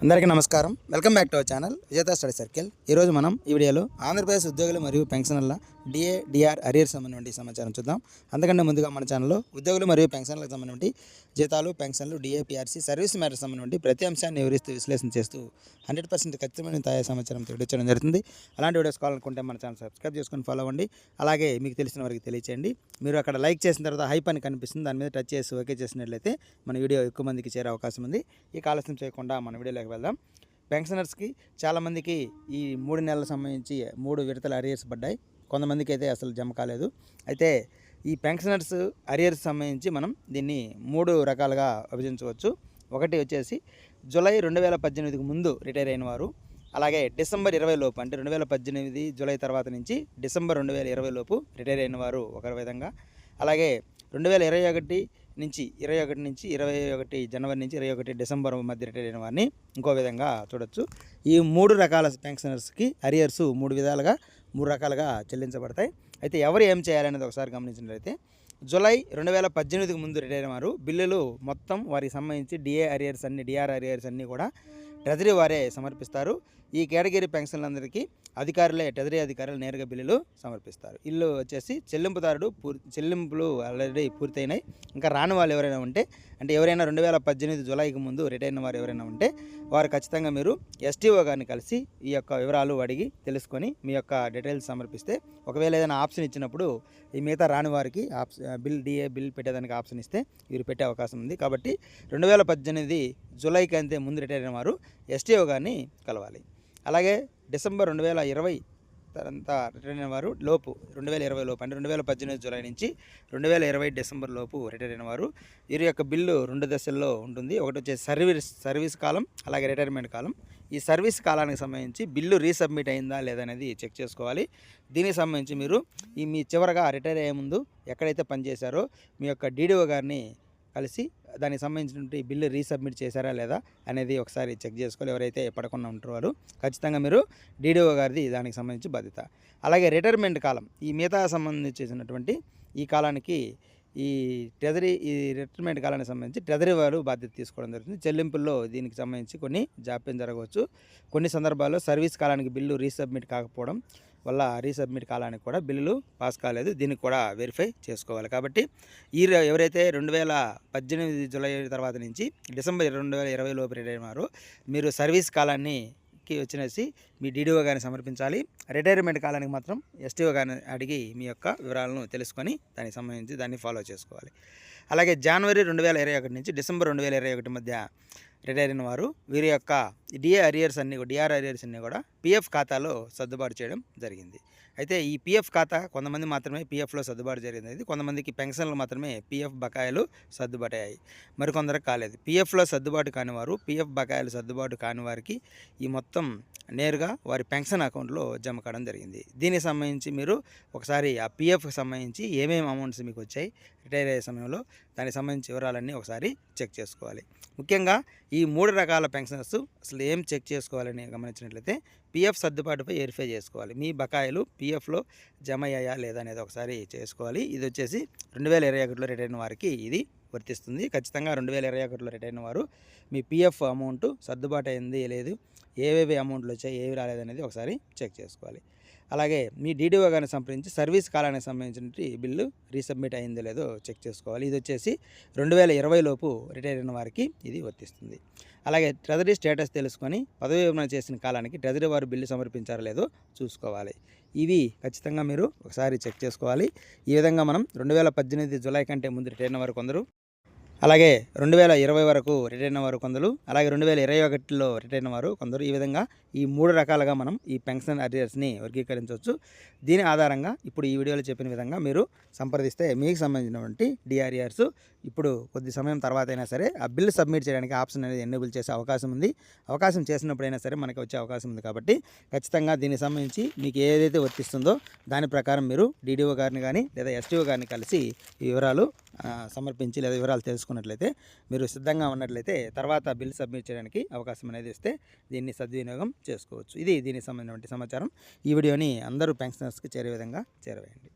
అందరికీ నమస్కారం. Welcome back to our channel విజేత స్టడీ సర్కిల్. ఈరోజు మనం ఈ వీడియోలో ఆంధ్రప్రదేశ్ ఉద్యోగులు మరియు పెన్షనర్ల డిఏ డిఆర్ అరియర్స్ సంబంధించిన సమాచారం చూద్దాం. అంతకంటే ముందుగా మన ఛానల్లో ఉద్యోగులు మరియు పెన్షనర్లకు సంబంధించి జీతాలు, పెన్షన్లు, డిఏ, పిఆర్సీ, సర్వీస్ మ్యాటర్ సంబంధించి ప్రతి అంశాన్ని వివరిస్తూ విశ్లేషణ చేస్తూ 100% ఖచ్చితమైన తాజా సమాచారం తెప్పించడం జరుగుతుంది. అలాంటి వీడియోస్ కావాలనుకుంటే మన ఛానల్ సబ్స్క్రైబ్ చేసుకొని ఫాలో అవ్వండి. అలాగే మీకు తెలిసిన వారికి తెలియచేయండి. మీరు అక్కడ లైక్ చేసిన తర్వాత హైప్ అని కనిపిస్తుంది, దాని మీద టచ్ చేసి ఓకే చేసినట్లయితే మన వీడియో ఎక్కువ మందికి చేరే అవకాశం ఉంది. ఈ ఆలస్యం చేయకుండా మన వీడియోలోకి వెళ్దాం. పెన్షనర్స్కి చాలామందికి ఈ 3 నెలలకు సంబంధించి 3 విడతల అరియర్స్ పడ్డాయి. కొంతమందికి అయితే అసలు జమ కాలేదు. అయితే ఈ పెన్షనర్స్ అరియర్స్ సంబంధించి మనం దీన్ని 3 రకాలుగా విభజించవచ్చు. ఒకటి వచ్చేసి జూలై 2018కు ముందు రిటైర్ అయిన వారు, అలాగే డిసెంబర్ 20 లోపు, అంటే 2018 జూలై తర్వాత నుంచి డిసెంబర్ 2020 లోపు రిటైర్ అయిన వారు ఒక విధంగా, అలాగే 2021 నుంచి 21 జనవరి నుంచి 21 డిసెంబర్ మధ్య రిటైర్ అయిన వారిని ఇంకో విధంగా చూడొచ్చు. ఈ 3 రకాల పెన్షనర్స్కి అరియర్స్ 3 రకాలుగా చెల్లించబడతాయి. అయితే ఎవరు ఏం చేయాలనేది ఒకసారి గమనించినట్లయితే, జూలై 2018కు ముందు రిటైర్ అయిన వారు బిల్లులు మొత్తం వారికి సంబంధించి డిఏ అరియర్స్ అన్ని, డిఆర్ అరియర్స్ అన్నీ కూడా ట్రెజరీ వారే సమర్పిస్తారు. ఈ కేటగిరీ పెన్షన్లందరికీ ట్రెజరీ అధికారులు నేరుగా బిల్లులు సమర్పిస్తారు. ఇల్లు వచ్చేసి చెల్లింపులు ఆల్రెడీ పూర్తయినాయి. ఇంకా రాని వాళ్ళు ఎవరైనా ఉంటే, అంటే ఎవరైనా 2018 జూలైకి ముందు రిటైర్ అయిన వారు ఎవరైనా ఉంటే వారు ఖచ్చితంగా మీరు ఎస్టీఓ గారిని కలిసి ఈ యొక్క వివరాలు అడిగి తెలుసుకొని మీ యొక్క డీటెయిల్స్ సమర్పిస్తే, ఒకవేళ ఏదైనా ఆప్షన్ ఇచ్చినప్పుడు ఈ మిగతా రాని వారికి డిఏ బిల్ పెట్టేదానికి ఆప్షన్ ఇస్తే వీరు పెట్టే అవకాశం ఉంది. కాబట్టి 2018 జూలైకి అంతే ముందు రిటైర్ అయిన వారు ఎస్టీఓ గారిని కలవాలి. అలాగే డిసెంబర్ 2020 తర్వాత రిటైర్ అయిన వారు 2020 లోపు, అంటే 2018 జూలై నుంచి 2020 డిసెంబర్ లోపు రిటైర్ అయిన వారు, వీరి యొక్క బిల్లు 2 దశల్లో ఉంటుంది. ఒకటి వచ్చేసి సర్వీస్ కాలం, అలాగే రిటైర్మెంట్ కాలం. ఈ సర్వీస్ కాలానికి సంబంధించి బిల్లు రీసబ్మిట్ అయిందా లేదా అనేది చెక్ చేసుకోవాలి. దీనికి సంబంధించి మీరు మీ చివరగా రిటైర్ అయ్యే ముందు ఎక్కడైతే పనిచేశారో మీ యొక్క డీడీఓ గారిని కలిసి దానికి సంబంధించినటువంటి బిల్లు రీసబ్మిట్ చేశారా లేదా అనేది ఒకసారి చెక్ చేసుకోవాలి. ఎవరైతే పడకుండా ఉంటారో వారు ఖచ్చితంగా మీరు డీడీఓ గారిది దానికి సంబంధించి బాధ్యత. అలాగే రిటైర్మెంట్ కాలం, ఈ మిగతా సంబంధించినటువంటి ఈ కాలానికి ఈ రిటైర్మెంట్ కాలానికి సంబంధించి ట్రెజరీ వారు బాధ్యత తీసుకోవడం జరుగుతుంది. చెల్లింపుల్లో దీనికి సంబంధించి కొన్ని జాప్యం జరగవచ్చు. కొన్ని సందర్భాల్లో సర్వీస్ కాలానికి బిల్లు రీసబ్మిట్ కాకపోవడం వల్ల రీసబ్మిట్ కాలానికి కూడా బిల్లులు పాస్ కాలేదు, దీనికి కూడా వెరిఫై చేసుకోవాలి. కాబట్టి ఎవరైతే 2018 జూలై తర్వాత నుంచి డిసెంబర్ 2020 లోపు రిటైర్ అయినారో మీరు సర్వీస్ కాలాన్ని వచ్చేసి మీ డీడీఓ గారిని సమర్పించాలి. రిటైర్మెంట్ కాలానికి మాత్రం ఎస్టీఓ గారిని అడిగి మీ యొక్క వివరాలను తెలుసుకొని దానికి సంబంధించి దాన్ని ఫాలో చేసుకోవాలి. అలాగే జనవరి 2021 నుంచి డిసెంబర్ 2021 మధ్య రిటైర్ అయిన వారు వీరి యొక్క డిఆర్ అరియర్స్ అన్నీ కూడా పిఎఫ్ ఖాతాలో సర్దుబాటు చేయడం జరిగింది. అయితే ఈ పిఎఫ్ ఖాతా కొంతమంది మాత్రమే పిఎఫ్లో సర్దుబాటు జరిగింది. కొంతమందికి పెన్షన్లు మాత్రమే పిఎఫ్ బకాయిలు సర్దుబాటు అయ్యాయి, మరికొందరికి కాలేదు. పిఎఫ్లో సర్దుబాటు కాని వారు, పిఎఫ్ బకాయిలు సర్దుబాటు కాని వారికి ఈ మొత్తం నేరుగా వారి పెన్షన్ అకౌంట్లో జమ కావడం జరిగింది. దీనికి సంబంధించి మీరు ఒకసారి ఆ పిఎఫ్కి సంబంధించి ఏమేమి అమౌంట్స్ మీకు వచ్చాయి రిటైర్ అయ్యే సమయంలో దానికి సంబంధించి వివరాలన్నీ ఒకసారి చెక్ చేసుకోవాలి. ముఖ్యంగా ఈ 3 రకాల పెన్షనర్స్ అసలు ఏం చెక్ చేసుకోవాలని గమనించినట్లయితే, పిఎఫ్ సర్దుబాటుపై వెరిఫై చేసుకోవాలి. మీ బకాయిలు పిఎఫ్లో జమ అయ్యాయా లేదా అనేది ఒకసారి చేసుకోవాలి. ఇది వచ్చేసి 2021లో రిటైర్ అయిన వారికి ఇది వర్తిస్తుంది. ఖచ్చితంగా 2021లో రిటైర్ అయిన వారు మీ పిఎఫ్ అమౌంట్ సర్దుబాటు అయింది లేదు, ఏవేవి అమౌంట్లు వచ్చాయి, ఏవి రాలేదనేది ఒకసారి చెక్ చేసుకోవాలి. అలాగే మీ డీడీఓ గారిని సంప్రదించి సర్వీస్ కాలానికి సంబంధించిన బిల్లు రీసబ్మిట్ అయిందో లేదో చెక్ చేసుకోవాలి. ఇది వచ్చేసి 2020 లోపు రిటైర్ అయిన వారికి ఇది వర్తిస్తుంది. అలాగే ట్రెజరీ స్టేటస్ తెలుసుకొని పదవి విరమణ చేసిన కాలానికి ట్రెజరీ వారు బిల్లు సమర్పించారో లేదో చూసుకోవాలి. ఇవి ఖచ్చితంగా మీరు ఒకసారి చెక్ చేసుకోవాలి. ఈ విధంగా మనం 2018 జూలై కంటే ముందు రిటైర్ అయిన వారు కొందరు, అలాగే 2020 వరకు రిటైర్ అయిన వారు కొందరు, అలాగే 2021లో రిటైర్ అయిన వారు కొందరు. ఈ విధంగా ఈ 3 రకాలుగా మనం ఈ పెన్షన్ అరియర్స్ని వర్గీకరించవచ్చు. దీని ఆధారంగా ఇప్పుడు ఈ వీడియోలో చెప్పిన విధంగా మీరు సంప్రదిస్తే మీకు సంబంధించినటువంటి డిఆర్ఆర్స్ ఇప్పుడు కొద్ది సమయం తర్వాత అయినా సరే ఆ బిల్ సబ్మిట్ చేయడానికి ఆప్షన్ అనేది ఎనేబుల్ చేసే అవకాశం ఉంది. అవకాశం చేసినప్పుడైనా సరే మనకి వచ్చే అవకాశం ఉంది. కాబట్టి ఖచ్చితంగా దీనికి సంబంధించి మీకు ఏదైతే వర్తిస్తుందో దాని ప్రకారం మీరు డీడీఓ గారిని కానీ లేదా ఎస్టీఓ గారిని కలిసి ఈ వివరాలు సమర్పించి లేదా వివరాలు తెలుసుకున్నట్లయితే, మీరు సిద్ధంగా ఉన్నట్లయితే తర్వాత బిల్ సబ్మిట్ చేయడానికి అవకాశం అనేది ఇస్తే దీన్ని సద్వినియోగం చేసుకోవచ్చు. ఇది దీనికి సంబంధించిన సమాచారం. ఈ వీడియోని అందరూ పెన్షనర్స్కి చేరే విధంగా చేరవేయండి.